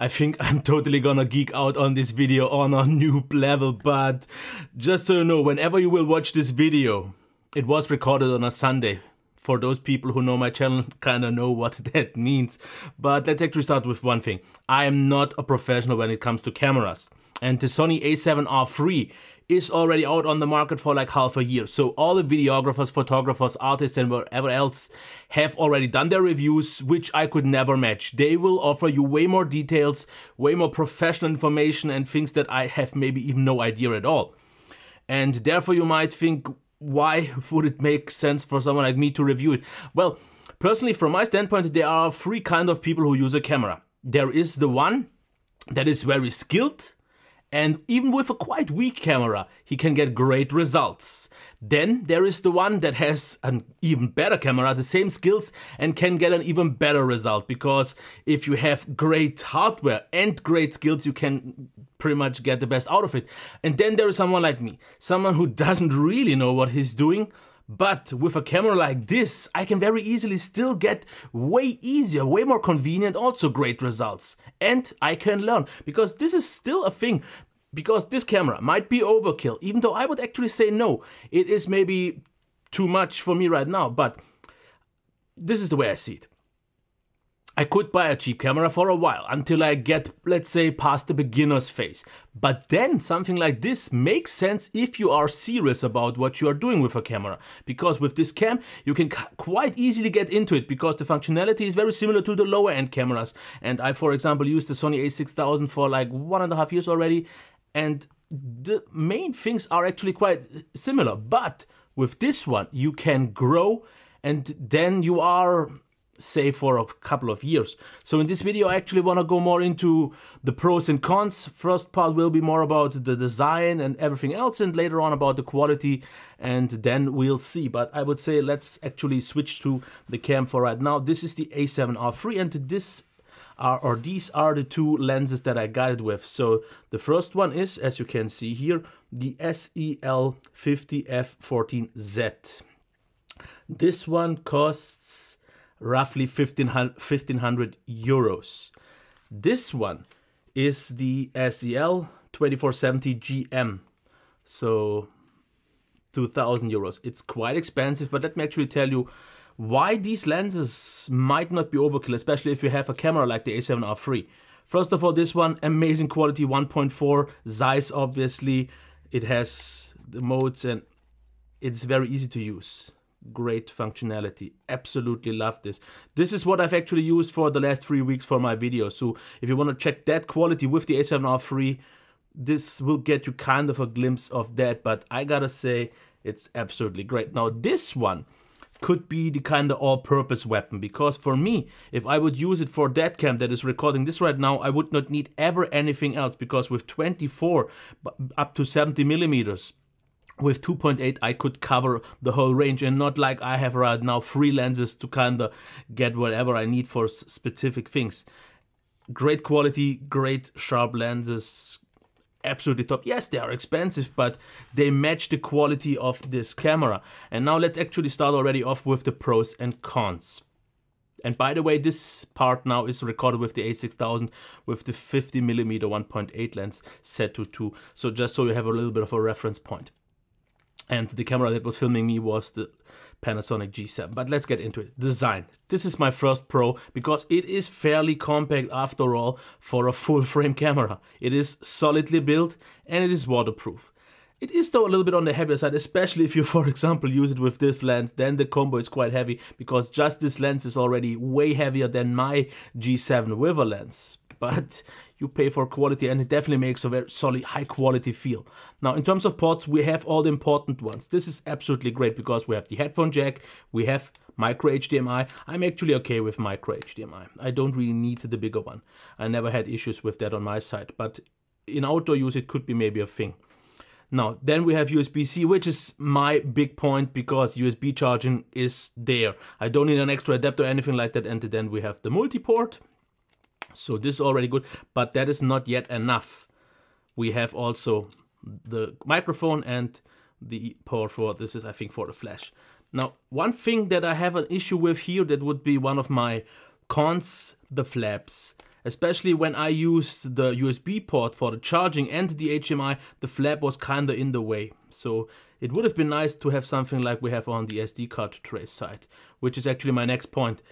I think I'm totally gonna geek out on this video on a new level, but just so you know, whenever you will watch this video, it was recorded on a Sunday. For those people who know my channel, kinda know what that means. But let's actually start with one thing. I am not a professional when it comes to cameras. And the Sony a7R III is already out on the market for like half a year. So all the videographers, photographers, artists and whatever else have already done their reviews, which I could never match. They will offer you way more details, way more professional information and things that I have maybe even no idea at all. And therefore you might think, why would it make sense for someone like me to review it? Well, personally, from my standpoint, there are three kinds of people who use a camera. There is the one that is very skilled, and even with a quite weak camera, he can get great results. Then there is the one that has an even better camera, the same skills, and can get an even better result. Because if you have great hardware and great skills, you can pretty much get the best out of it. And then there is someone like me, someone who doesn't really know what he's doing. But with a camera like this, I can very easily still get way easier, way more convenient, also great results. And I can learn, because this is still a thing. Because this camera might be overkill, even though I would actually say no. It is maybe too much for me right now, but this is the way I see it. I could buy a cheap camera for a while until I get, let's say, past the beginner's phase. But then something like this makes sense if you are serious about what you are doing with a camera. Because with this cam, you can quite easily get into it because the functionality is very similar to the lower end cameras. And I, for example, used the Sony a6000 for like 1.5 years already. And the main things are actually quite similar. But with this one, you can grow and then you are safe for a couple of years. So in this video I actually want to go more into the pros and cons. First part will be more about the design and everything else, and later on about the quality, and then we'll see. But I would say let's actually switch to the cam for right now. This is the a7R III, and these are the two lenses that I got it with. So the first one is, as you can see here, the SEL50 f14Z. This one costs roughly 1500 euros. This one is the SEL 2470 GM, so 2000 euros. It's quite expensive, but let me actually tell you why these lenses might not be overkill, especially if you have a camera like the a7R III. First of all, this one, amazing quality, 1.4 Zeiss obviously. It has the modes and it's very easy to use. Great functionality, absolutely love this. This is what I've actually used for the last 3 weeks for my videos. So if you want to check that quality with the a7R III, this will get you kind of a glimpse of that, but I gotta say it's absolutely great. Now this one could be the kind of all-purpose weapon, because for me, if I would use it for that cam that is recording this right now, I would not need ever anything else, because with 24 up to 70 millimeters, with 2.8 I could cover the whole range, and not like I have right now 3 lenses to kind of get whatever I need for specific things. Great quality, great sharp lenses, absolutely top. Yes, they are expensive, but they match the quality of this camera. And now let's actually start already off with the pros and cons. And by the way, this part now is recorded with the a6000 with the 50mm 1.8 lens set to 2. So just so you have a little bit of a reference point. And the camera that was filming me was the Panasonic G7. But let's get into it. Design. This is my first pro because it is fairly compact after all for a full frame camera. It is solidly built and it is waterproof. It is though a little bit on the heavier side, especially if you, for example, use it with this lens. Then the combo is quite heavy because just this lens is already way heavier than my G7 with a lens. But you pay for quality and it definitely makes a very solid, high quality feel. Now, in terms of ports, we have all the important ones. This is absolutely great because we have the headphone jack, we have micro HDMI. I'm actually okay with micro HDMI. I don't really need the bigger one. I never had issues with that on my side, but in outdoor use, it could be maybe a thing. Now, then we have USB-C, which is my big point because USB charging is there. I don't need an extra adapter or anything like that. And then we have the multi-port. So this is already good, but that is not yet enough. We have also the microphone and the port for, this is I think for the flash. Now, one thing that I have an issue with here, that would be one of my cons, the flaps. Especially when I used the USB port for the charging and the HDMI, the flap was kinda in the way. So it would have been nice to have something like we have on the SD card tray side, which is actually my next point.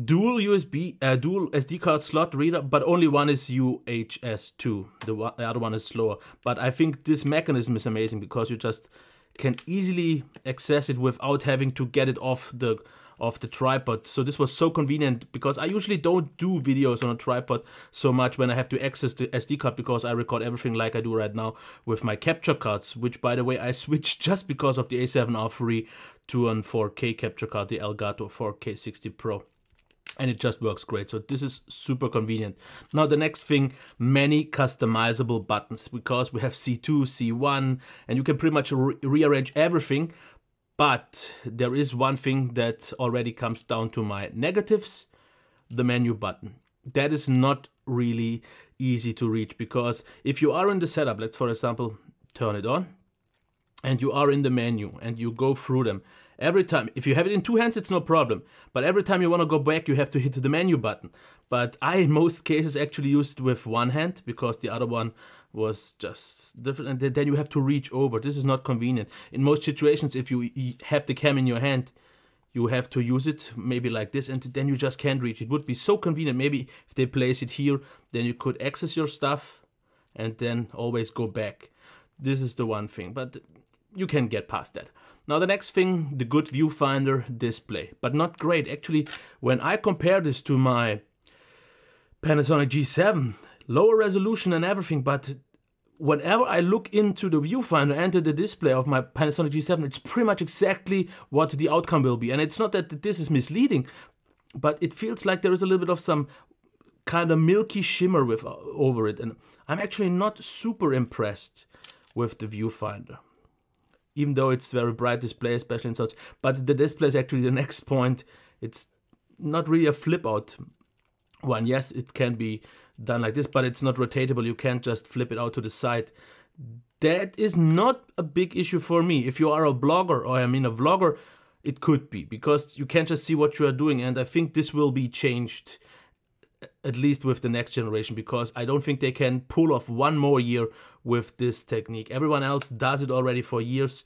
Dual SD card slot reader, but only one is UHS-2. The other one is slower. But I think this mechanism is amazing because you just can easily access it without having to get it off the tripod. So this was so convenient because I usually don't do videos on a tripod so much when I have to access the SD card, because I record everything like I do right now with my capture cards, which by the way I switched just because of the A7R III to a 4K capture card, the Elgato 4K60 Pro. And it just works great. So this is super convenient. Now the next thing, many customizable buttons, because we have C2, C1, and you can pretty much rearrange everything. But there is one thing that already comes down to my negatives, the menu button. That is not really easy to reach, because if you are in the setup, let's for example turn it on, and you are in the menu and you go through them, every time, if you have it in two hands, it's no problem. But every time you want to go back, you have to hit the menu button. But I, in most cases, actually used it with one hand because the other one was just different. And then you have to reach over. This is not convenient. In most situations, if you have the cam in your hand, you have to use it maybe like this, and then you just can't reach. It would be so convenient. Maybe if they place it here, then you could access your stuff and then always go back. This is the one thing, but you can get past that. Now the next thing, the good viewfinder display, but not great. Actually, when I compare this to my Panasonic G7, lower resolution and everything, but whenever I look into the viewfinder and the display of my Panasonic G7, it's pretty much exactly what the outcome will be. And it's not that this is misleading, but it feels like there is a little bit of some kind of milky shimmer over it. And I'm actually not super impressed with the viewfinder, even though it's very bright display, especially in such. But the display is actually the next point. It's not really a flip out one. Yes, it can be done like this, but it's not rotatable. You can't just flip it out to the side. That is not a big issue for me. If you are a blogger, or I mean a vlogger, it could be, because you can't just see what you are doing. And I think this will be changed, at least with the next generation, because I don't think they can pull off one more year with this technique. Everyone else does it already for years.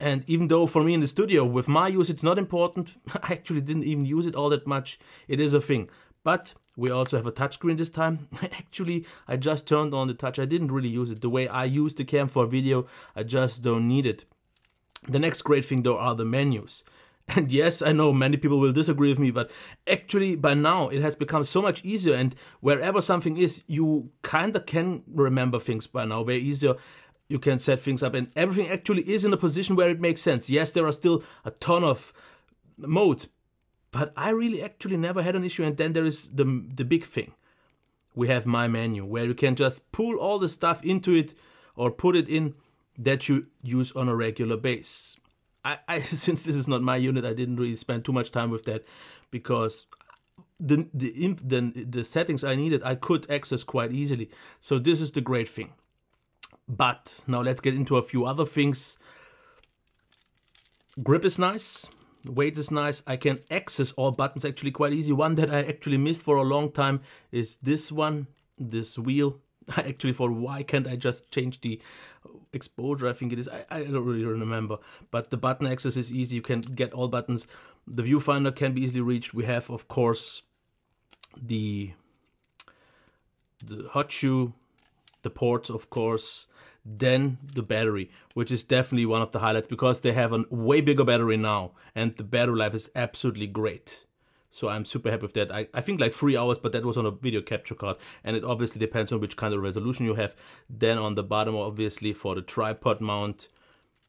And even though for me in the studio, with my use, it's not important, I actually didn't even use it all that much. It is a thing. But we also have a touchscreen this time. Actually, I just turned on the touch. I didn't really use it. The way I use the cam for video, I just don't need it. The next great thing though are the menus. And yes, I know many people will disagree with me, but actually by now it has become so much easier, and wherever something is, you kinda can remember things by now way easier. You can set things up and everything actually is in a position where it makes sense. Yes, there are still a ton of modes, but I really actually never had an issue. And then there is the big thing. We have my menu, where you can just pull all the stuff into it or put it in that you use on a regular basis. I since this is not my unit, I didn't really spend too much time with that, because the settings I needed I could access quite easily. So this is the great thing. But now let's get into a few other things. Grip is nice, weight is nice. I can access all buttons actually quite easy. One that I actually missed for a long time is this one, this wheel. I actually thought, why can't I just change the exposure? I think it is. I don't really remember. But the button access is easy. You can get all buttons. The viewfinder can be easily reached. We have, of course, the hot shoe, the ports, of course. Then the battery, which is definitely one of the highlights, because they have a way bigger battery now, and the battery life is absolutely great. So I'm super happy with that. I think like 3 hours, but that was on a video capture card. And it obviously depends on which kind of resolution you have. Then on the bottom, obviously, for the tripod mount,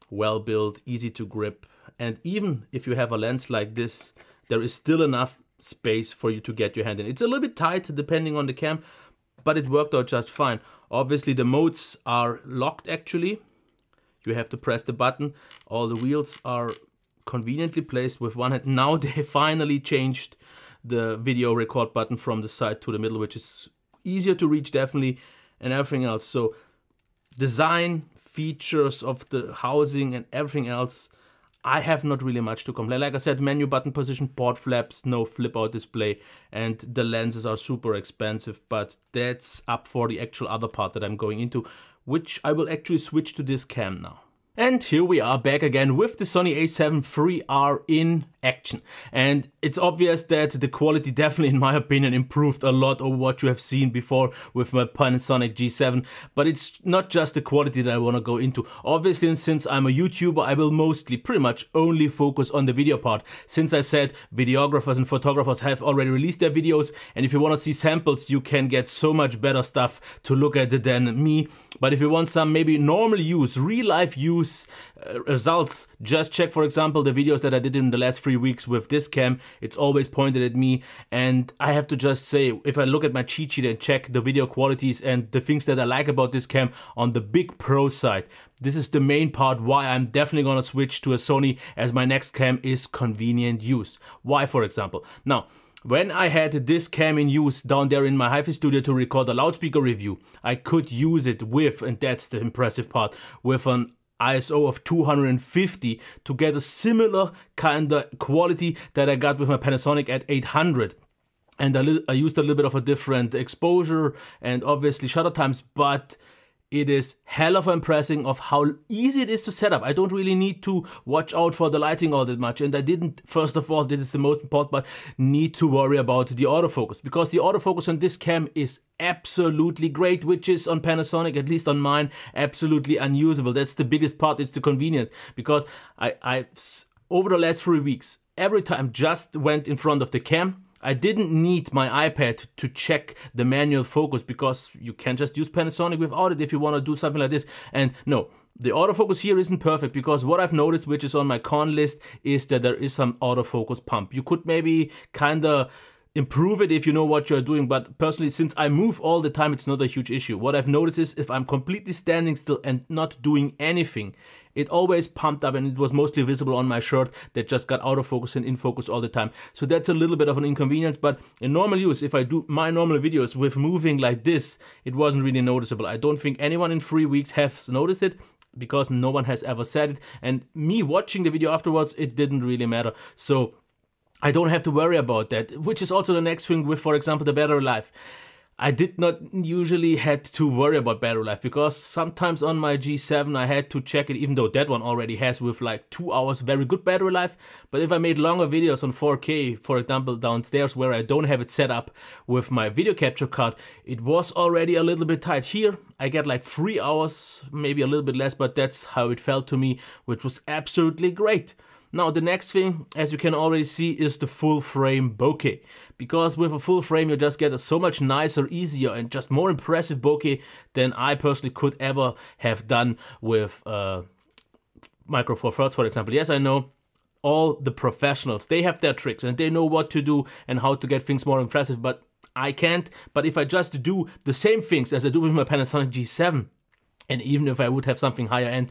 well built, easy to grip. And even if you have a lens like this, there is still enough space for you to get your hand in. It's a little bit tight depending on the cam, but it worked out just fine. Obviously, the modes are locked actually. You have to press the button. All the wheels are conveniently placed with one hand. Now they finally changed the video record button from the side to the middle, which is easier to reach definitely, and everything else. So design, features of the housing and everything else, I have not really much to complain. Like I said, menu button position, port flaps, no flip out display, and the lenses are super expensive, but that's up for the actual other part that I'm going into, which I will actually switch to this cam now. And here we are back again with the Sony a7 III in action. And it's obvious that the quality definitely, in my opinion, improved a lot over what you have seen before with my Panasonic G7. But it's not just the quality that I want to go into. Obviously, since I'm a YouTuber, I will mostly pretty much only focus on the video part. Since I said videographers and photographers have already released their videos, and if you want to see samples, you can get so much better stuff to look at than me. But if you want some maybe normal use, real life use results, just check, for example, the videos that I did in the last 3 weeks with this cam. It's always pointed at me, and I have to just say, if I look at my cheat sheet and check the video qualities and the things that I like about this cam on the big pro side, this is the main part why I'm definitely gonna switch to a Sony, as my next cam is convenient use. Why, for example? Now, when I had this cam in use down there in my hi-fi studio to record a loudspeaker review, I could use it with, and that's the impressive part, with an ISO of 250 to get a similar kind of quality that I got with my Panasonic at 800. And I used a little bit of a different exposure and obviously shutter times, but it is hell of impressive of how easy it is to set up. I don't really need to watch out for the lighting all that much, and I didn't, first of all, this is the most important part, need to worry about the autofocus, because the autofocus on this cam is absolutely great, which is on Panasonic, at least on mine, absolutely unusable. That's the biggest part, it's the convenience, because I over the last 3 weeks, every time just went in front of the cam. I didn't need my iPad to check the manual focus, because you can just use Panasonic without it if you want to do something like this. And no, the autofocus here isn't perfect, because what I've noticed, which is on my con list, is that there is some autofocus pump. You could maybe kind of improve it if you know what you're doing, but personally, since I move all the time, it's not a huge issue. What I've noticed is if I'm completely standing still and not doing anything, it always pumped up, and it was mostly visible on my shirt that just got out of focus and in focus all the time. So that's a little bit of an inconvenience, but in normal use, if I do my normal videos with moving like this, it wasn't really noticeable. I don't think anyone in 3 weeks has noticed it, because no one has ever said it, and me watching the video afterwards, it didn't really matter. So I don't have to worry about that, which is also the next thing with, for example, the battery life. I did not usually had to worry about battery life, because sometimes on my G7 I had to check it, even though that one already has with like 2 hours very good battery life. But if I made longer videos on 4K, for example, downstairs where I don't have it set up with my video capture card, it was already a little bit tight. Here I get like 3 hours, maybe a little bit less, but that's how it felt to me, which was absolutely great. Now the next thing, as you can already see, is the full frame bokeh, because with a full frame you just get a so much nicer, easier and just more impressive bokeh than I personally could ever have done with Micro Four Thirds, for example. Yes, I know all the professionals, they have their tricks and they know what to do and how to get things more impressive, but I can't. But if I just do the same things as I do with my Panasonic G7, and even if I would have something higher end,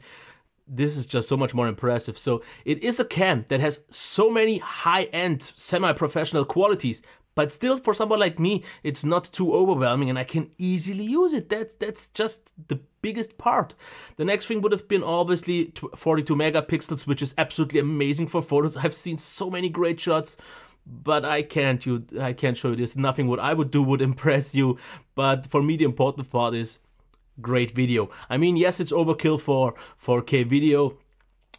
this is just so much more impressive. So it is a cam that has so many high-end, semi-professional qualities, but still for someone like me, it's not too overwhelming and I can easily use it. That's just the biggest part. The next thing would have been obviously 42 megapixels, which is absolutely amazing for photos. I've seen so many great shots, but I can't show you this. Nothing what I would do would impress you. But for me, the important part is great video. I mean, yes, it's overkill for 4K video,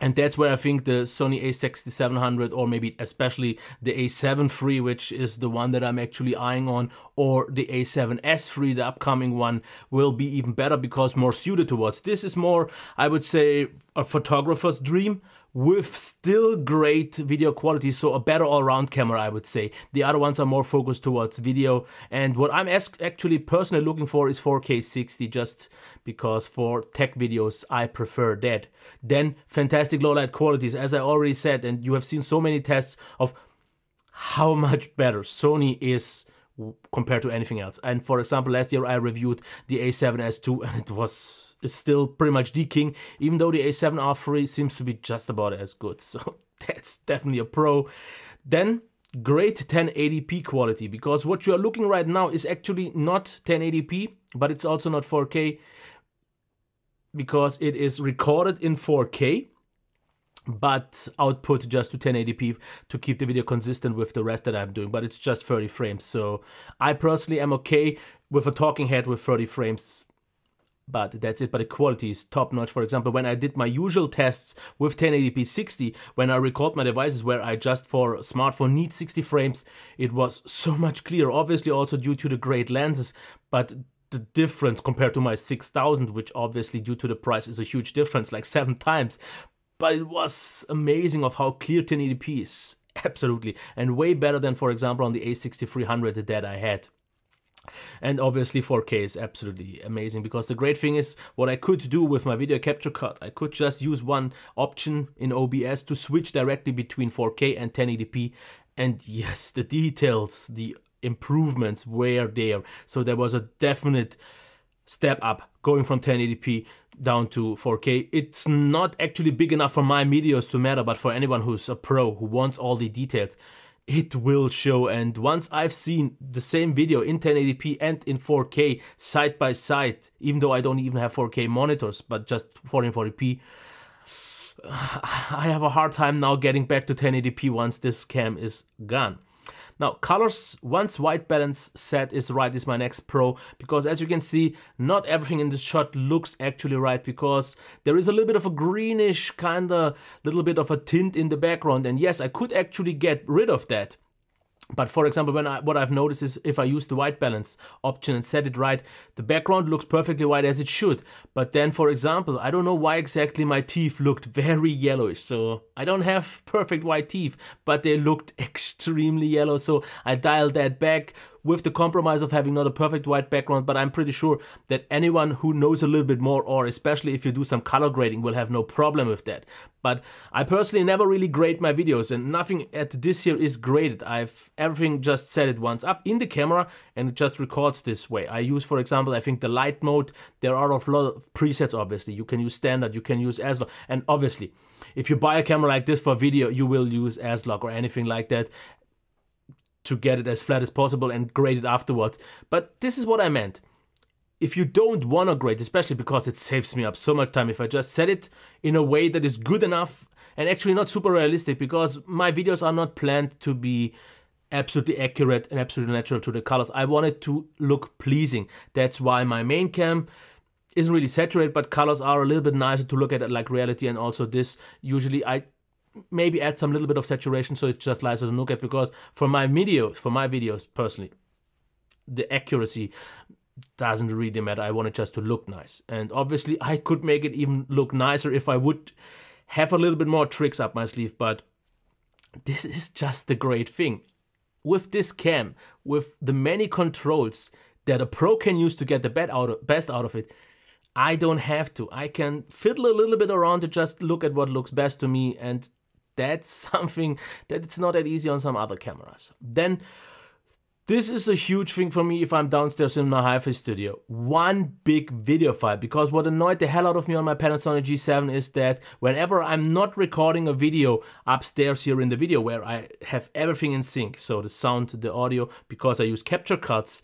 and that's where I think the Sony a6700, or maybe especially the a7 III, which is the one that I'm actually eyeing on, or the a7S III, the upcoming one, will be even better, because more suited towards. This is more, I would say, a photographer's dream, with still great video quality, so a better all-round camera, I would say. The other ones are more focused towards video, and what I'm actually personally looking for is 4K 60, just because for tech videos I prefer that. Then fantastic low-light qualities, as I already said, and you have seen so many tests of how much better Sony is compared to anything else. And for example, last year I reviewed the a7S II, and it's still pretty much the king, even though the a7R III seems to be just about as good. So that's definitely a pro. Then great 1080p quality, because what you are looking right now is actually not 1080p, but it's also not 4K, because it is recorded in 4K, but output just to 1080p to keep the video consistent with the rest that I'm doing, but it's just 30 frames. So I personally am okay with a talking head with 30 frames, but that's it. But the quality is top notch. For example, when I did my usual tests with 1080p 60, when I record my devices where I just for smartphone need 60 frames, it was so much clearer, obviously also due to the great lenses, but the difference compared to my 6000, which obviously due to the price is a huge difference, like 7 times. But it was amazing of how clear 1080p is, absolutely, and way better than, for example, on the A6300 that I had. And obviously 4K is absolutely amazing, because the great thing is what I could do with my video capture card. I could just use one option in OBS to switch directly between 4K and 1080p. And yes, the details, the improvements were there. So there was a definite step up going from 1080p down to 4K. It's not actually big enough for my videos to matter, but for anyone who's a pro who wants all the details, it will show. And once I've seen the same video in 1080p and in 4K side by side, even though I don't even have 4K monitors, but just 1440p, I have a hard time now getting back to 1080p once this cam is gone. Now, colors, once white balance set is right, is my next pro, because as you can see, not everything in this shot looks actually right, because there is a little bit of a greenish kind of little bit of a tint in the background, and yes, I could actually get rid of that. But for example, what I've noticed is if I use the white balance option and set it right, the background looks perfectly white as it should. But then, for example, I don't know why exactly my teeth looked very yellowish. So I don't have perfect white teeth, but they looked extremely yellow. So I dialed that back with the compromise of having not a perfect white background, but I'm pretty sure that anyone who knows a little bit more, or especially if you do some color grading, will have no problem with that. But I personally never really grade my videos, and nothing at this here is graded. I've everything just set it once up in the camera and it just records this way. I use, for example, I think the light mode. There are a lot of presets, obviously. You can use standard, you can use S-Log, and obviously, if you buy a camera like this for video, you will use S-Log or anything like that to get it as flat as possible and grade it afterwards. But this is what I meant. If you don't want to grade, especially because it saves me up so much time, if I just set it in a way that is good enough and actually not super realistic, because my videos are not planned to be absolutely accurate and absolutely natural to the colors. I want it to look pleasing. That's why my main cam isn't really saturated, but colors are a little bit nicer to look at, like reality. And also this, usually I maybe add some little bit of saturation so it's just nicer to look at, because for my videos personally, the accuracy doesn't really matter. I want it just to look nice. And obviously I could make it even look nicer if I would have a little bit more tricks up my sleeve, but this is just the great thing. With this cam, with the many controls that a pro can use to get the best out of it, I don't have to. I can fiddle a little bit around to just look at what looks best to me, and that's something that it's not that easy on some other cameras. Then this is a huge thing for me if I'm downstairs in my hi-fi studio. One big video file, because what annoyed the hell out of me on my Panasonic G7 is that whenever I'm not recording a video upstairs here in the video where I have everything in sync, so the sound, the audio, because I use capture cards,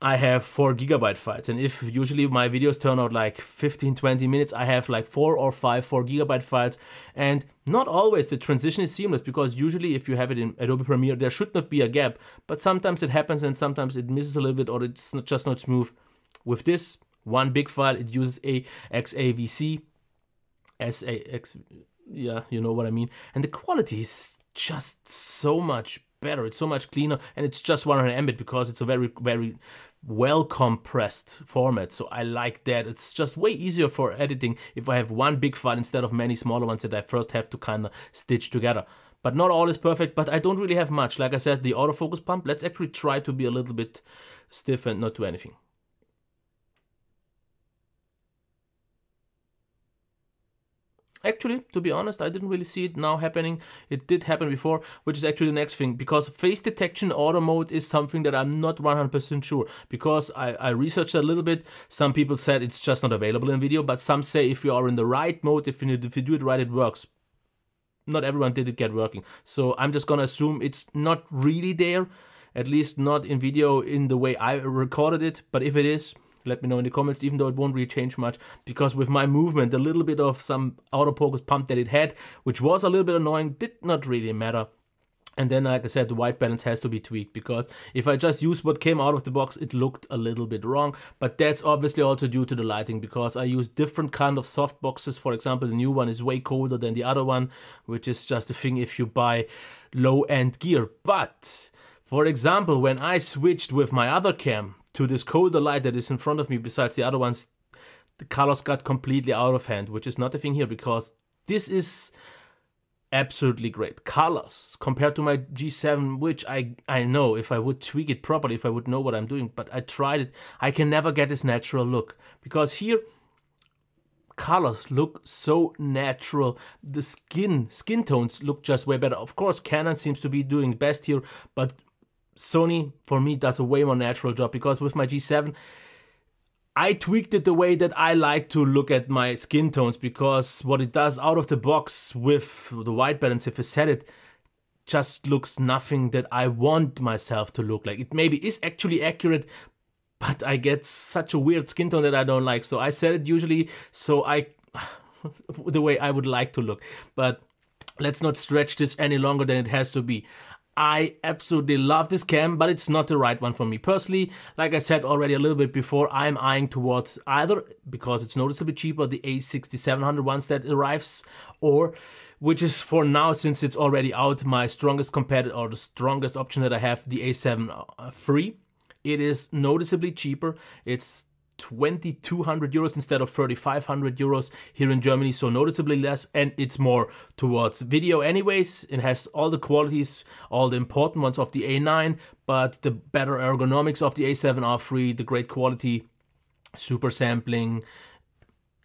I have 4 GB files, and if usually my videos turn out like 15-20 minutes, I have like 4 or 5 4 GB files, and not always the transition is seamless, because usually if you have it in Adobe Premiere there should not be a gap, but sometimes it happens and sometimes it misses a little bit, or it's just not smooth. With this one big file, it uses a XAVC, yeah, you know what I mean, and the quality is just so much better, it's so much cleaner, and it's just 100 Mbit because it's a very, very well compressed format. So I like that. It's just way easier for editing if I have one big file instead of many smaller ones that I first have to kind of stitch together. But not all is perfect, but I don't really have much. Like I said, the autofocus pump, let's actually try to be a little bit stiff and not do anything. Actually, to be honest, I didn't really see it now happening. It did happen before, which is actually the next thing, because face detection auto mode is something that I'm not 100% sure, because I researched a little bit. Some people said it's just not available in video, but some say if you are in the right mode, if you do it right, it works. Not everyone did it get working. So I'm just gonna assume it's not really there, at least not in video in the way I recorded it. But if it is, Let me know in the comments, even though it won't really change much, because with my movement, a little bit of some autofocus pump that it had, which was a little bit annoying, did not really matter. And then, like I said, the white balance has to be tweaked, because if I just use what came out of the box, it looked a little bit wrong. But that's obviously also due to the lighting, because I use different kind of soft boxes. For example, the new one is way colder than the other one, which is just a thing if you buy low-end gear. But, for example, when I switched with my other cam to this colder light that is in front of me, besides the other ones, the colors got completely out of hand, which is not a thing here, because this is absolutely great colors compared to my G7, which I know if I would tweak it properly, if I would know what I'm doing, but I tried it, I can never get this natural look, because here colors look so natural. The skin tones look just way better. Of course, Canon seems to be doing best here, but Sony, for me, does a way more natural job, because with my G7, I tweaked it the way that I like to look at my skin tones, because what it does out of the box with the white balance, if I set it, just looks nothing that I want myself to look like. It maybe is actually accurate, but I get such a weird skin tone that I don't like. So I set it usually so the way I would like to look. But let's not stretch this any longer than it has to be. I absolutely love this cam, but it's not the right one for me. Personally, like I said already a little bit before, I'm eyeing towards either, because it's noticeably cheaper, the a7R once that arrives, or, which is for now, since it's already out, my strongest competitor, or the strongest option that I have, the a7R. It is noticeably cheaper. It's 2,200 euros instead of 3,500 euros here in Germany, so noticeably less, and it's more towards video anyways. It has all the qualities, all the important ones of the A9, but the better ergonomics of the a7R, the great quality, super sampling,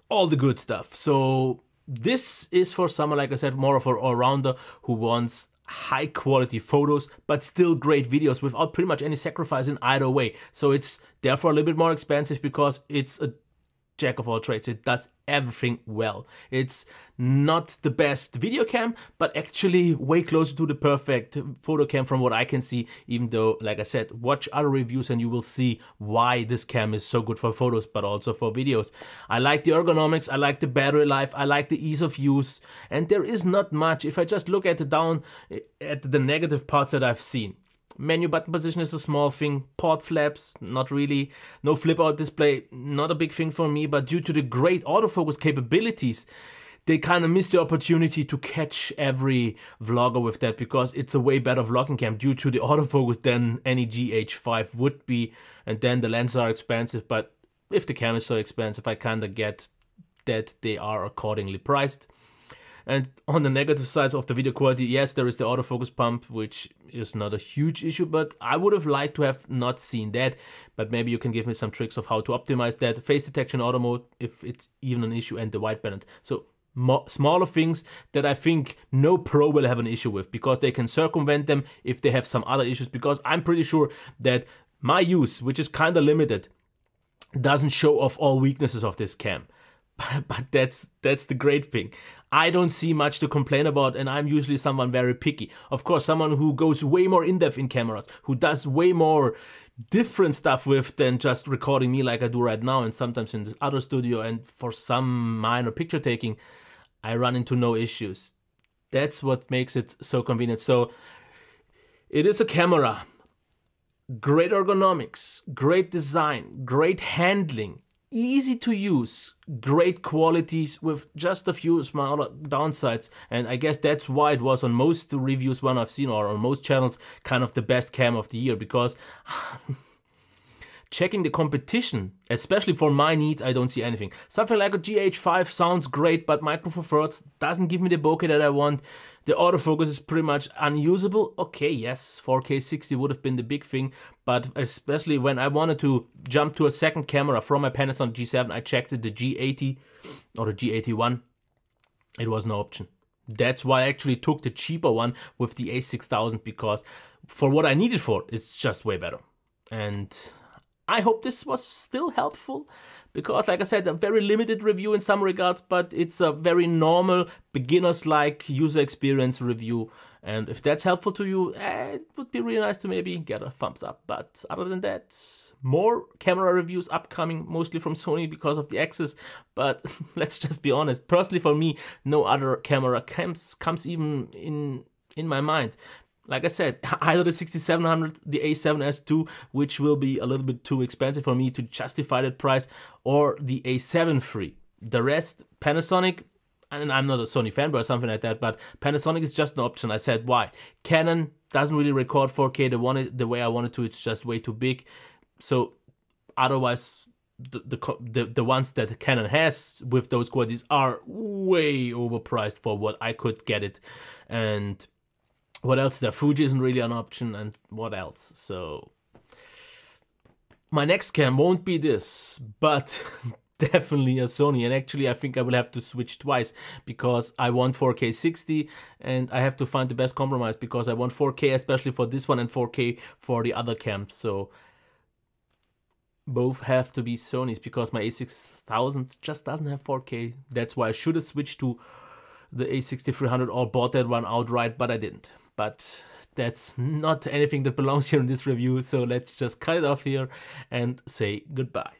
all the good stuff. So this is for someone, like I said, more of an all-rounder who wants high quality photos but still great videos without pretty much any sacrifice in either way. So it's therefore a little bit more expensive, because it's a jack of all trades. It does everything well. It's not the best video cam, but actually way closer to the perfect photo cam from what I can see, even though, like I said, watch other reviews and you will see why this cam is so good for photos, but also for videos. I like the ergonomics, I like the battery life, I like the ease of use, and there is not much. If I just look at the negative parts that I've seen, menu button position is a small thing. Port flaps, not really. No flip out display, not a big thing for me, but due to the great autofocus capabilities, they kind of missed the opportunity to catch every vlogger with that, because it's a way better vlogging cam due to the autofocus than any GH5 would be. And then the lenses are expensive, but if the cam is so expensive, I kind of get that they are accordingly priced. And on the negative sides of the video quality, yes, there is the autofocus pump, which is not a huge issue, but I would have liked to have not seen that. But maybe you can give me some tricks of how to optimize that. Face detection auto mode, if it's even an issue, and the white balance. So smaller things that I think no pro will have an issue with, because they can circumvent them if they have some other issues, because I'm pretty sure that my use, which is kind of limited, doesn't show off all weaknesses of this cam. But that's the great thing. I don't see much to complain about, and I'm usually someone very picky. Of course, someone who goes way more in-depth in cameras, who does way more different stuff with than just recording me like I do right now, and sometimes in the other studio, and for some minor picture taking, I run into no issues. That's what makes it so convenient. So it is a camera. Great ergonomics, great design, great handling, easy to use, great qualities with just a few smaller downsides. And I guess that's why it was on most reviews one I've seen, or on most channels, kind of the best cam of the year, because checking the competition, especially for my needs, I don't see anything. Something like a GH5 sounds great, but Micro Four Thirds doesn't give me the bokeh that I want. The autofocus is pretty much unusable. Okay, yes, 4K 60 would have been the big thing, but especially when I wanted to jump to a second camera from my Panasonic G7, I checked it, the G80 or the G81. It was no option. That's why I actually took the cheaper one with the A6000, because for what I need it for, it's just way better. And I hope this was still helpful, because like I said, a very limited review in some regards, but it's a very normal, beginners-like user experience review. And if that's helpful to you, it would be really nice to maybe get a thumbs up. But other than that, more camera reviews upcoming, mostly from Sony because of the Axis. But let's just be honest, personally for me, no other camera comes even in my mind. Like I said, either the 6700, the A7S II, which will be a little bit too expensive for me to justify that price, or the A7 III. The rest, Panasonic, and I'm not a Sony fanboy or something like that, but Panasonic is just an option. I said, why? Canon doesn't really record 4K the way I wanted to, it's just way too big. So otherwise, the ones that Canon has with those qualities are way overpriced for what I could get it. And what else? There, Fuji isn't really an option, and what else? So my next cam won't be this, but definitely a Sony. And actually, I think I will have to switch twice, because I want 4K 60, and I have to find the best compromise, because I want 4K especially for this one and 4K for the other cams. So both have to be Sonys, because my A6000 just doesn't have 4K. That's why I should have switched to the A6300 or bought that one outright, but I didn't. But that's not anything that belongs here in this review, so let's just cut it off here and say goodbye.